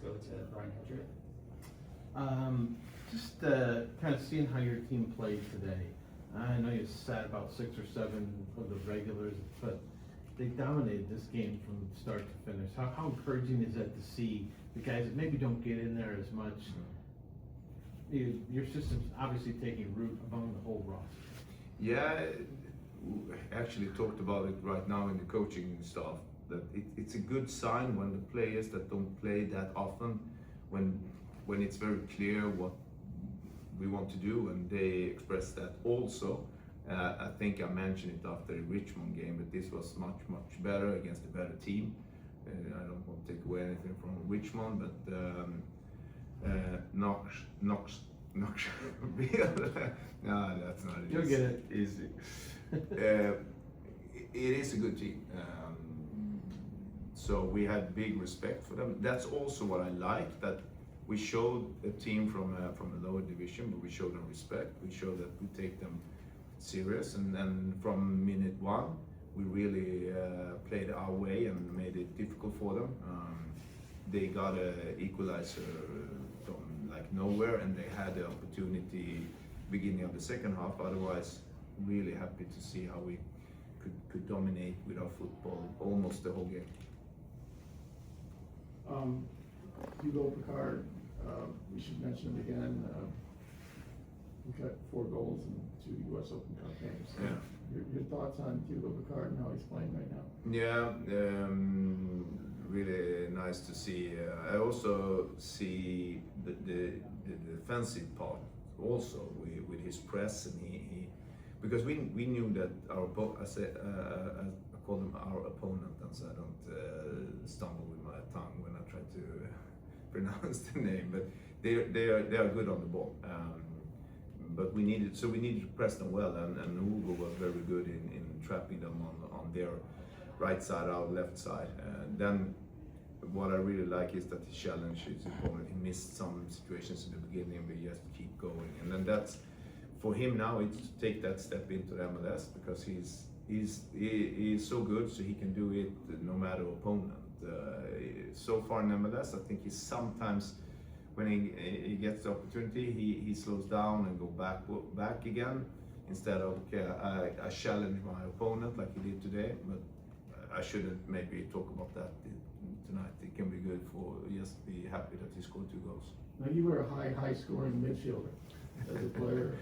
go to Brian Hedrick. Just kind of seeing how your team played today. I know you sat about 6 or 7 of the regulars, but they dominated this game from start to finish. How encouraging is that to see the guys that maybe don't get in there as much? Your system's obviously taking root among the whole roster. Yeah, we actually talked about it right now in the coaching staff, that it's a good sign when the players that don't play that often, when it's very clear what we want to do, and they express that also. I think I mentioned it after the Richmond game, but this was much better against a better team. I don't want to take away anything from Richmond, but Knox. No, that's not it. You'll get it. Easy. It is a good team. So we had big respect for them. That's also what I like, that we showed a team from a lower division, but we showed them respect. We showed that we take them serious, and then from minute 1, we really played our way and made it difficult for them. They got an equalizer from like nowhere, and they had the opportunity beginning of the second half. Otherwise, really happy to see how we could dominate with our football almost the whole game. Hugo Picard, we should mention him again. He got 4 goals in 2 U.S. Open Cup games. So Yeah. Your thoughts on Hugo Picard and how he's playing right now? Yeah, really nice to see. I also see the defensive part also with his press, and he because we knew that our I call them our opponent, and so I don't stumble with my tongue when I try to pronounce the name. But they are good on the ball. But we needed to press them well, and Hugo was very good in trapping them on their right side, our left side. Then what I really like is that he challenged his opponent. He missed some situations in the beginning, but he has to keep going. And then that's for him now. It's to take that step into the MLS, because he's so good, so he can do it no matter opponent. So far in MLS, I think he's sometimes, when he gets the opportunity, he slows down and go back again, instead of I challenge my opponent like he did today. But I shouldn't maybe talk about that tonight. It can be good for just be happy that he scored 2 goals. Now, you were a high scoring midfielder as a player.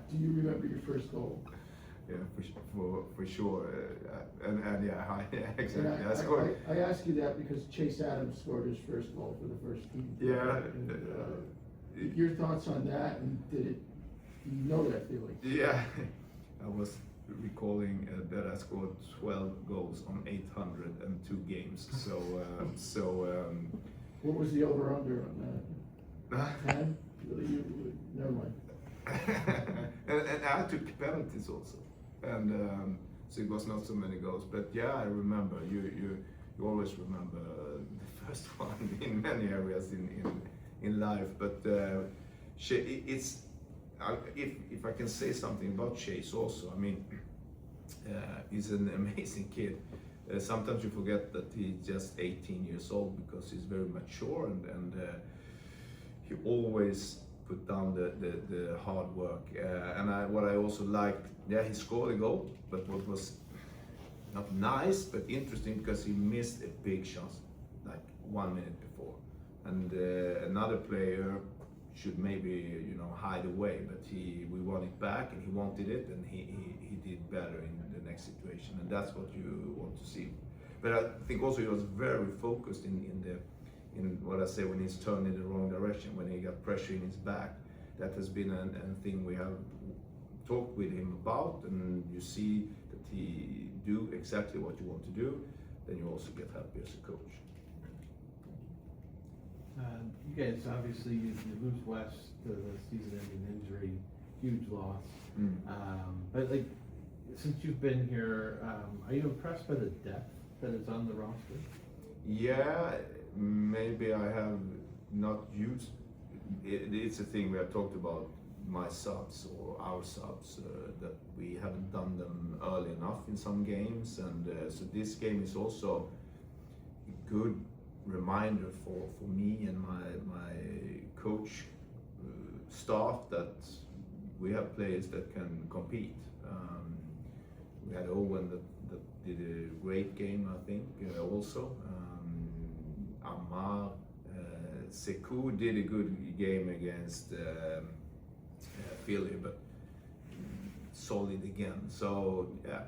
Do you remember your first goal? Yeah, for sure. And yeah, exactly. And I ask you that because Chase Adams scored his first goal for the first team. Yeah. And, your thoughts on that, and do you know that feeling? Yeah, I was recalling that I scored 12 goals on 802 games. So what was the over/under on that? 10? Never mind. and I took penalties also, and so it was not so many goals. But yeah, I remember. You always remember the first one in many areas in life. But it's if I can say something about Chase also. I mean, he's an amazing kid. Sometimes you forget that he's just 18 years old, because he's very mature, and he always put down the hard work. And what I also liked, yeah, he scored a goal, but what was not nice but interesting, because he missed a big shot like 1 minute before, and another player should maybe hide away, but we won it back, and he wanted it, and he did better in the next situation, and that's what you want to see. But I think also he was very focused in what I say, when he's turned in the wrong direction, when he got pressure in his back. That has been a thing we have talked with him about, and you see that he do exactly what you want to do, then you also get happy as a coach. You guys obviously you lose West to the season-ending injury, huge loss. But like, since you've been here, are you impressed by the depth that is on the roster? Yeah, maybe I have not used. It's a thing we have talked about, my subs or our subs, that we haven't done them early enough in some games, and so this game is also good reminder for me and my coach staff that we have players that can compete. We had Owen that did a great game, I think, also. Amar, Sekou did a good game against Philly, but solid again. So yeah,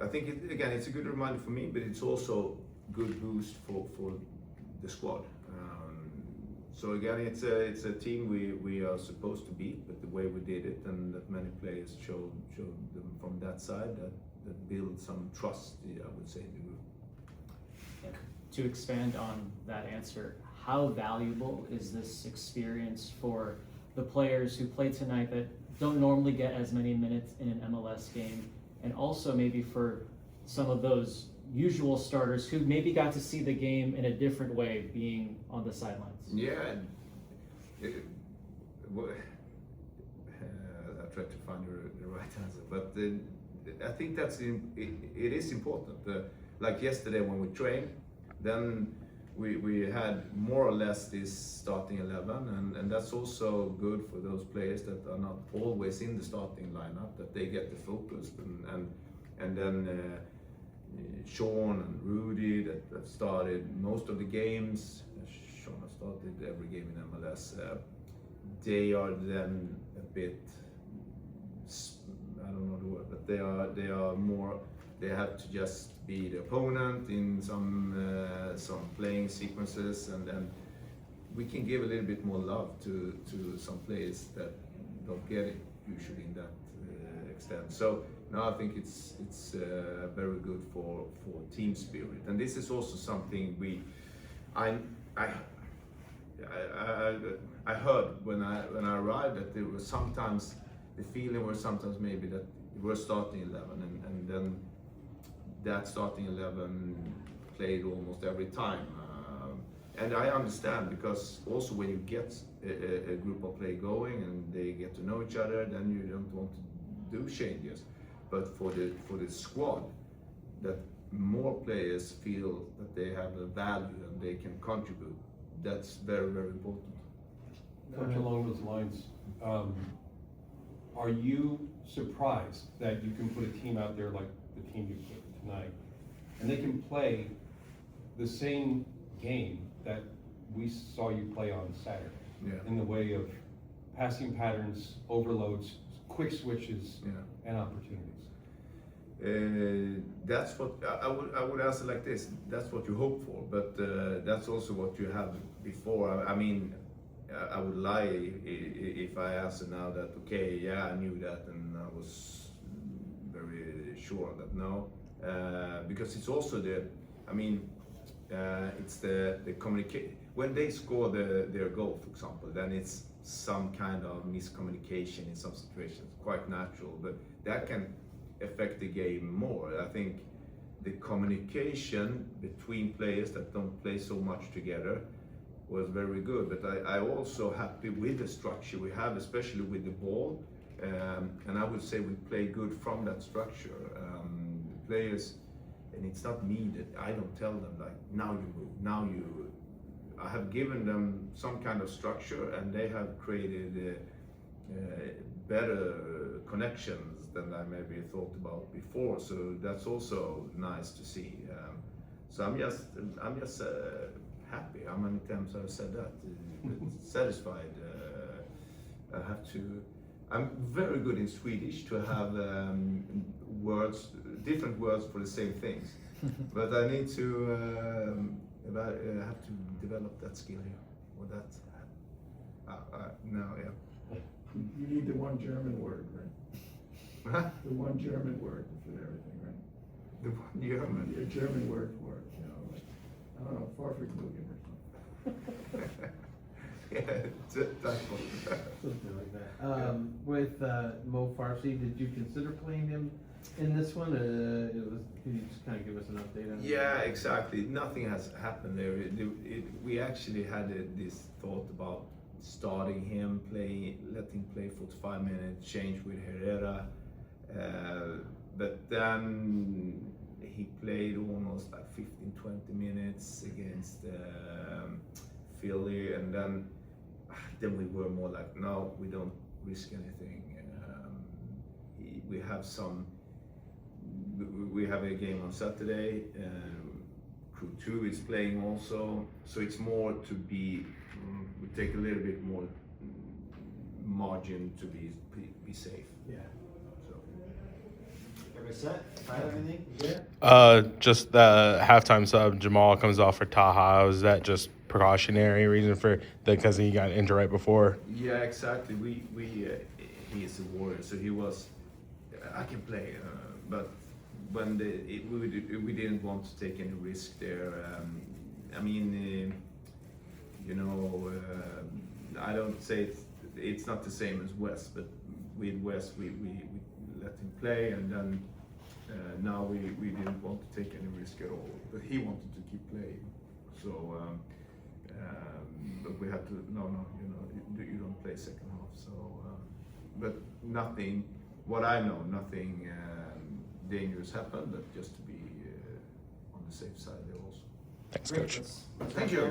I think it's a good reminder for me, but it's also good boost for the squad. So again, it's a team we are supposed to beat, but the way we did it, and that many players showed them from that side, that builds some trust, I would say, in the group. To expand on that answer, how valuable is this experience for the players who play tonight that don't normally get as many minutes in an MLS game, and also maybe for some of those usual starters who maybe got to see the game in a different way, being on the sidelines? Yeah, I tried to find the right answer, but I think it is important. Like yesterday when we trained, then we had more or less this starting 11, and that's also good for those players that are not always in the starting lineup, that they get the focus, and then Sean and Rudy that started most of the games. Sean has started every game in MLS. They are then a bit, I don't know the word, but they are more. They have to just be the opponent in some playing sequences, and then we can give a little bit more love to some players that don't get it usually in that extent. So now I think it's very good for team spirit, and this is also something I heard when I arrived that there was sometimes the feeling was sometimes maybe that we're starting 11, and then that starting 11 played almost every time. And I understand, because also when you get a group of play going and they get to know each other, then you don't want to do changes. But for the squad, that more players feel that they have a value and they can contribute, that's very, very important. Coach, along those lines, are you surprised that you can put a team out there like the team you put tonight, and they can play the same game that we saw you play on Saturday? Yeah. In the way of passing patterns, overloads, quick switches, and opportunities. That's what I would answer like this. That's what you hope for, but that's also what you have before. I mean, I would lie if I answer now that okay, yeah, I knew that and I was very sure of that. No, because it's also it's the communication. When they score their goal, for example, then it's some kind of miscommunication in some situations, quite natural, but that can affect the game more. I think the communication between players that don't play so much together was very good, but I also happy with the structure we have, especially with the ball, and I would say we play good from that structure. The players, and it's not me that I don't tell them like, now you move, now you. I have given them some kind of structure, and they have created better connections than I maybe thought about before. So that's also nice to see. So I'm just happy. How many times I've said that? Satisfied. I'm very good in Swedish to have different words for the same things, but I need to. I have to develop that skill here, or that. No, yeah. You need the one German word, right? Huh? The one German word to fit everything, right? The one German. A German word for it, you know, like, I don't know, Farfignugan or something. Yeah, that one. Something like that. With Mo Farsi, did you consider playing him in this one? Can you just kind of give us an update on it? Yeah, exactly. Nothing has happened there. We actually had this thought about starting him, letting play 45 minutes, change with Herrera, but then he played almost like 15-20 minutes against Philly, and then we were more like, no, we don't risk anything. We have a game on Saturday. Crew 2 is playing also, so it's more to be. We take a little bit more margin to be safe. Yeah. So. Everybody set? Find anything? Just the halftime sub, Jamal comes off for Taha. Was that just precautionary reason for because he got injured right before? Yeah, exactly. He is a warrior, so he was. I can play, but when we didn't want to take any risk there. I mean, I don't say it's not the same as West, but with West we let him play, and then now we didn't want to take any risk at all. But he wanted to keep playing, so but we had to you don't play second half. So but nothing. What I know, nothing dangerous happened, but just to be on the safe side there also. Thanks, Great, coach. let's Thank you.